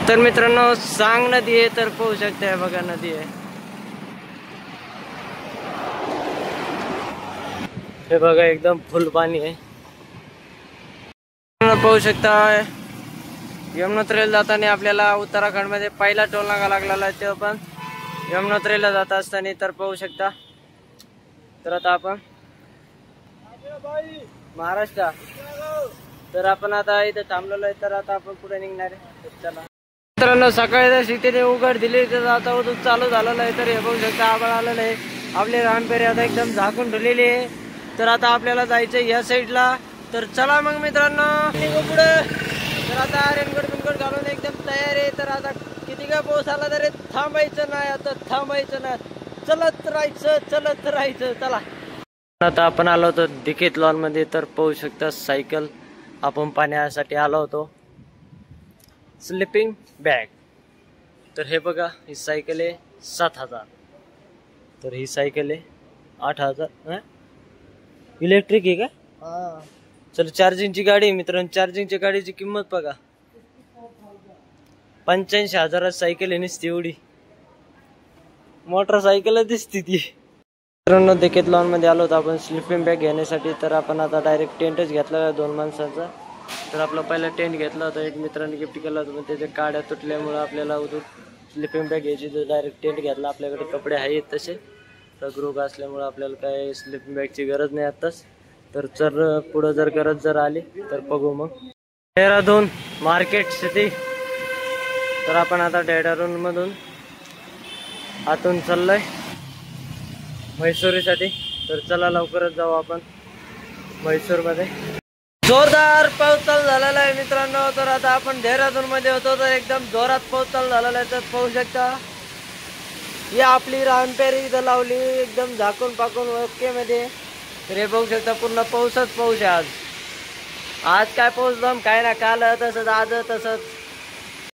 तर मित्रांनो सांग नदी आहे, तर पाहू शकताय बघा नदी आहे हे बघा, एकदम फुल पाणी आहे. पाहू शकता यमुनोत्रीला जाताना आपल्याला उत्तराखंड मध्ये पहिला टोल नाका लागलेला आहे, तो पण यमुनोत्रीला जात असताना. तर पाहू शकता. तर आता आपण महाराष्ट्र, तर आपण आता इथे थांबलेलो आहे. तर आता आपण पुढे निघणार आहे. चला मित्रांनो, सकाळी शेतीने उघड दिली, तर आता उदूक चालू झालेलं आहे. तर हे बघू शकता आभाळ आलेलं आहे. आपली रानपेरी आता एकदम झाकून ठेवलेली आहे. तर आता आपल्याला जायचं या साईडला. तर चला मग मित्रांनो निघू पुढे. तर आता रेनकोट घालून एकदम तयार आहे. तर आता किती काय पाऊस आला तरी थांबायचं नाही, आता थांबायचं नाही, चलत राहायचं. चला आता आपण आलो होतो डिकेथलॉन मध्ये. तर पाहू शकता सायकल आपण पाण्यासाठी आलो होतो. Sleeping bag. तर हे बघा, ही सायकल आहे 7,000. तर ही सायकल आहे 8,000. इलेक्ट्रिक आहे का? चल, चार्जिंगची गाडी आहे मित्रांनो. चार्जिंगच्या गाडीची किंमत बघा 85,000 सायकल आहे. नुसती एवढी मोटरसायकल दिसती ती. मित्रांनो डिकेथलॉन मध्ये आलो होतो आपण स्लिपिंग बॅग घेण्यासाठी. तर आपण आता डायरेक्ट टेंटच घेतला 2 माणसांचा. तर आपला पहिला टेंट घेतला होता, एक मित्रांनी गिफ्ट केला होता, पण त्याच्या काड्या तुटल्यामुळे आपल्याला स्लिपिंग बॅग घ्यायची. तर डायरेक्ट टेंट घेतला. आपल्याकडे कपडे आहेत तसे, तर ग्रुप असल्यामुळे आपल्याला काय स्लिपिंग बॅगची गरज नाही आताच. तर पुढं जर गरज आली तर बघू मग. Dehradun market city. तर आपण आता देहरादून मधून आतून चाललोय म्हैसूरीसाठी. तर चला लवकरच जाऊ आपण म्हैसूर मध्ये. जोरदार पाऊस चालू झालेला आहे मित्रांनो. तर आता आपण देहरादून मध्ये होतो, तर एकदम जोरात पाऊस चालू झालेला आहे. तर पाहू शकता ही आपली रानपेरी इथं लावली, एकदम झाकून पाकून ओके मध्ये. तर हे बघू शकता पूर्ण पाऊसच पाऊस आहे आज. काय पाऊस दम काय ना, काल तसंच आज तसंच.